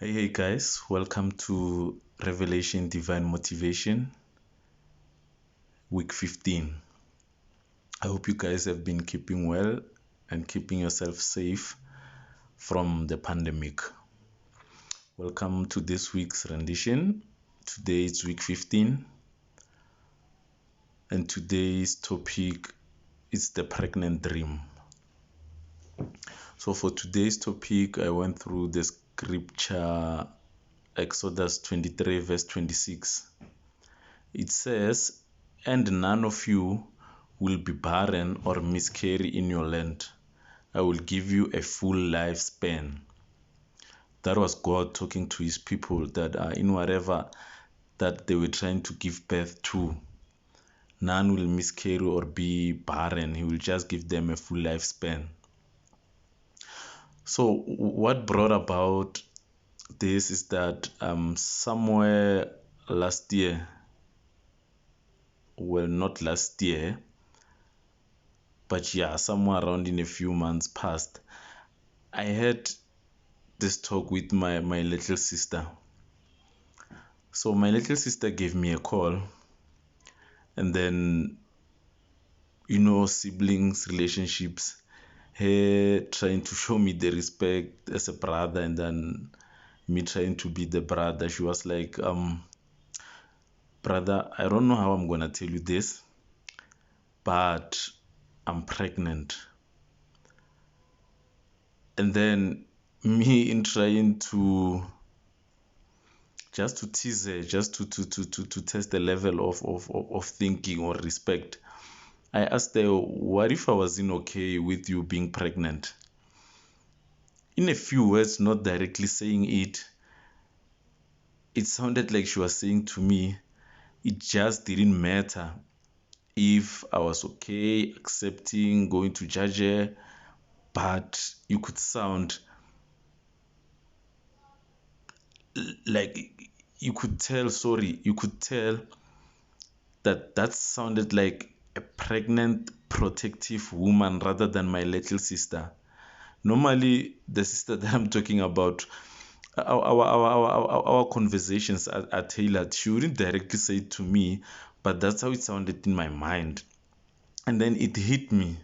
Hey guys, welcome to Revelation Divine Motivation, week 15. I hope you guys have been keeping well and keeping yourself safe from the pandemic. Welcome to this week's rendition. Today is week 15, and today's topic is the pregnant dream. So for today's topic, I went through the scripture Exodus 23 verse 26. It says, "And none of you will be barren or miscarry in your land. I will give you a full lifespan." That was God talking to his people that are in whatever that they were trying to give birth to. None will miscarry or be barren. He will just give them a full lifespan. So what brought about this is that somewhere last year, well, not last year, but yeah, somewhere around in a few months past, I had this talk with my little sister. So my little sister gave me a call, and then, siblings relationships, her trying to show me the respect as a brother, and then me trying to be the brother. She was like, "Brother, I don't know how I'm gonna tell you this, but I'm pregnant." And then me in trying to just to tease her, just to test the level of thinking or respect, I asked her, "What if I wasn't okay with you being pregnant?" In a few words, not directly saying it, it sounded like she was saying to me, it just didn't matter if I was okay, accepting, going to judge her, but you could sound like you could tell that sounded like a pregnant protective woman rather than my little sister. Normally the sister that I'm talking about, our conversations are tailored. She wouldn't directly say it to me, but that's how it sounded in my mind. And then it hit me,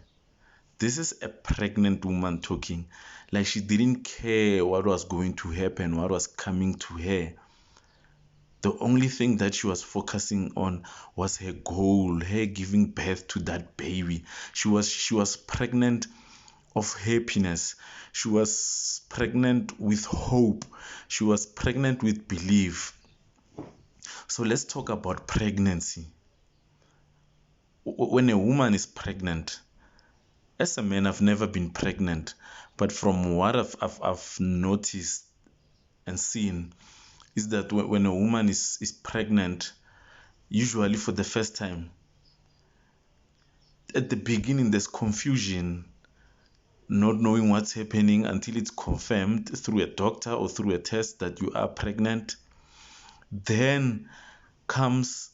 this is a pregnant woman talking, like she didn't care what was going to happen, what was coming to her. The only thing that she was focusing on was her goal, her giving birth to that baby. She was pregnant of happiness. She was pregnant with hope. She was pregnant with belief. So let's talk about pregnancy. When a woman is pregnant, as a man, I've never been pregnant, but from what I've noticed and seen, is that when a woman is pregnant, usually for the first time, at the beginning there's confusion, not knowing what's happening until it's confirmed through a doctor or through a test that you are pregnant. Then comes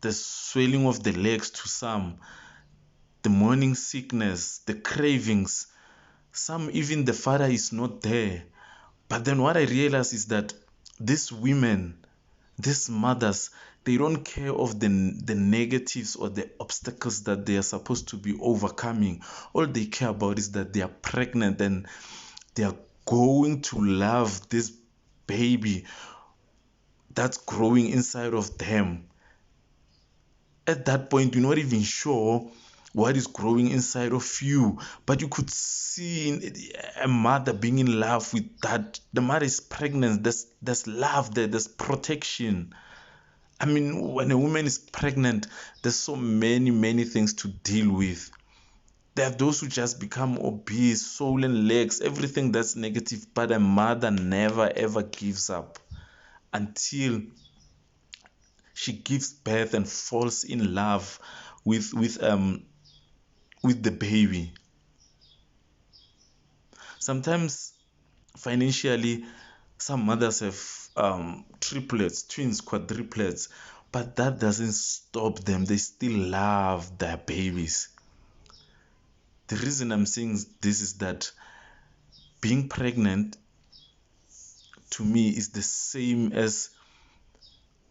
the swelling of the legs to some, the morning sickness, the cravings. Some, even the father is not there. But then what I realize is that these women, these mothers, they don't care of the negatives or the obstacles that they are supposed to be overcoming. All they care about is that they are pregnant and they are going to love this baby that's growing inside of them. At that point, you're not even sure what is growing inside of you, but you could see a mother being in love with that. The mother is pregnant. There's love there. There's protection. I mean, when a woman is pregnant, there's so many things to deal with. There are those who just become obese, swollen legs, everything that's negative, but a mother never ever gives up until she gives birth and falls in love with the baby. Sometimes financially, some mothers have triplets, twins, quadruplets, but that doesn't stop them. They still love their babies. The reason I'm saying this is that being pregnant to me is the same as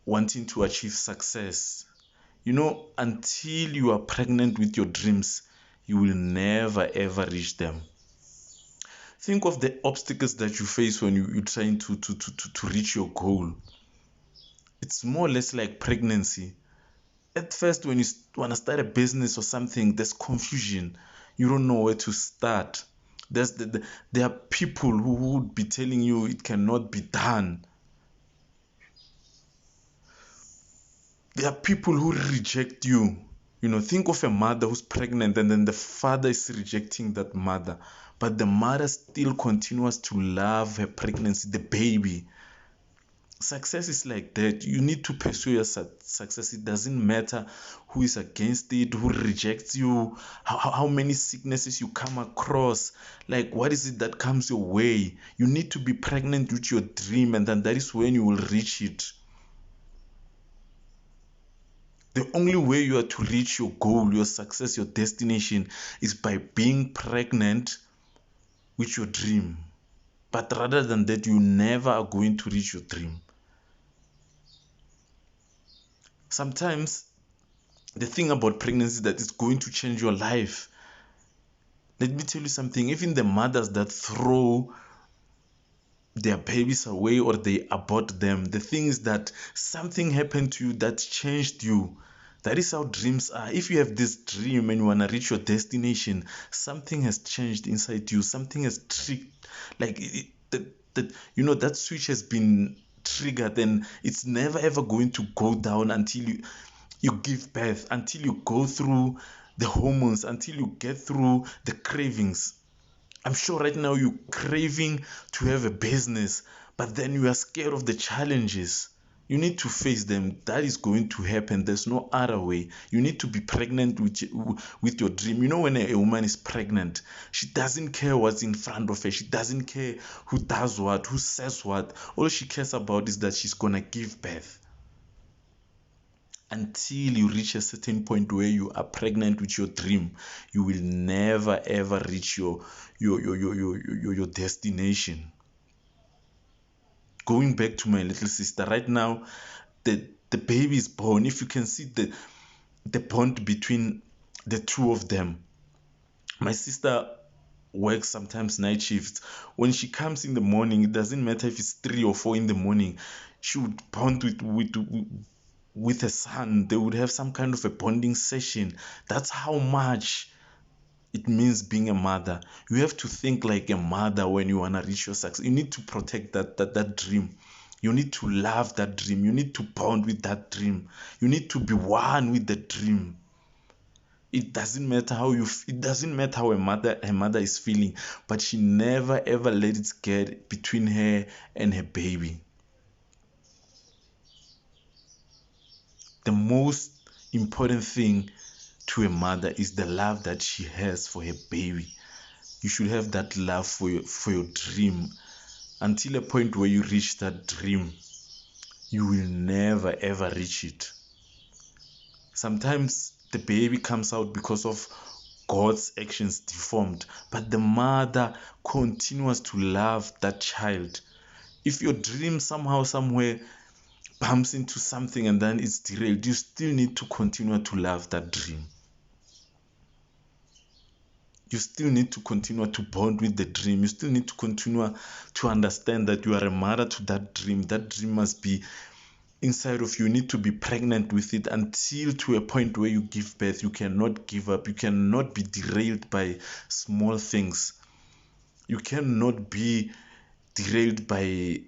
wanting to achieve success. Until you are pregnant with your dreams, you will never ever reach them. Think of the obstacles that you face when you're trying to reach your goal. It's more or less like pregnancy. At first, when you want to start a business or something, there's confusion. You don't know where to start. There are people who would be telling you it cannot be done. There are people who reject you. Think of a mother who's pregnant and then the father is rejecting that mother. But the mother still continues to love her pregnancy, the baby. Success is like that. You need to pursue your success. It doesn't matter who is against it, who rejects you, how many sicknesses you come across, like what is it that comes your way. You need to be pregnant with your dream, and then that is when you will reach it. The only way you are to reach your goal, your success, your destination is by being pregnant with your dream. But rather than that, you never are going to reach your dream. Sometimes the thing about pregnancy is that it's going to change your life. Let me tell you something. Even the mothers that throw their babies away or they abort them, the thing is that something happened to you that changed you. That is how dreams are. If you have this dream and you want to reach your destination, something has changed inside you. Something has triggered, like that switch has been triggered, and it's never ever going to go down until you give birth, until you go through the hormones, until you get through the cravings. I'm sure right now you're craving to have a business, but then you are scared of the challenges. You need to face them. That is going to happen. There's no other way. You need to be pregnant with your dream. When a woman is pregnant, she doesn't care what's in front of her. She doesn't care who does what, who says what. All she cares about is that she's going to give birth. Until you reach a certain point where you are pregnant with your dream, you will never ever reach your destination. Going back to my little sister, right now the baby is born. If you can see the bond between the two of them. My sister works sometimes night shifts. When she comes in the morning, it doesn't matter if it's 3 or 4 in the morning, she would bond with her son. They would have some kind of a bonding session. That's how much it means being a mother. You have to think like a mother when you want to reach your success. You need to protect that dream. You need to love that dream. You need to bond with that dream. You need to be one with the dream. It doesn't matter how her mother is feeling, but she never ever let it get between her and her baby. The most important thing to a mother is the love that she has for her baby. You should have that love for your dream. Until a point where you reach that dream, you will never ever reach it. Sometimes the baby comes out because of God's actions deformed, but the mother continues to love that child. If your dream somehow, somewhere bumps into something and then it's derailed, you still need to continue to love that dream. You still need to continue to bond with the dream. You still need to continue to understand that you are a mother to that dream. That dream must be inside of you. You need to be pregnant with it until to a point where you give birth. You cannot give up. You cannot be derailed by small things. You cannot be derailed by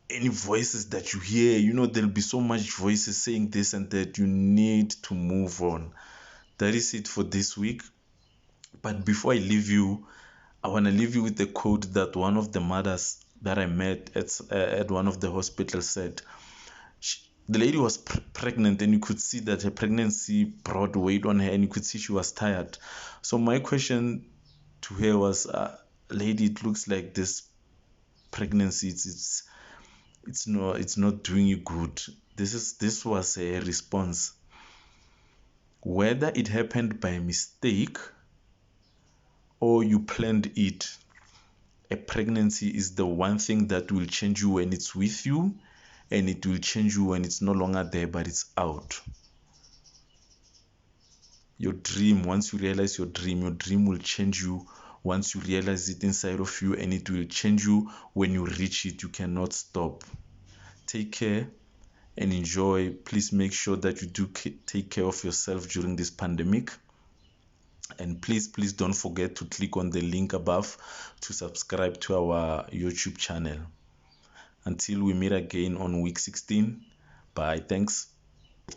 any voices that you hear. There'll be so much voices saying this and that. You need to move on. That is it for this week. But before I leave you, I want to leave you with the quote that one of the mothers that I met at one of the hospitals said. The lady was pregnant, and you could see that her pregnancy brought weight on her, and you could see she was tired. So my question to her was, lady, it looks like this pregnancy it's not doing you good. This was a response. Whether it happened by mistake or you planned it, A pregnancy is the one thing that will change you when it's with you, and it will change you when it's no longer there, but it's out. Your dream, once you realize your dream will change you once you realize it inside of you, and it will change you when you reach it. You cannot stop. Take care and enjoy. Please make sure that you do take care of yourself during this pandemic. And please don't forget to click on the link above to subscribe to our YouTube channel. Until we meet again on week 16. Bye. Thanks.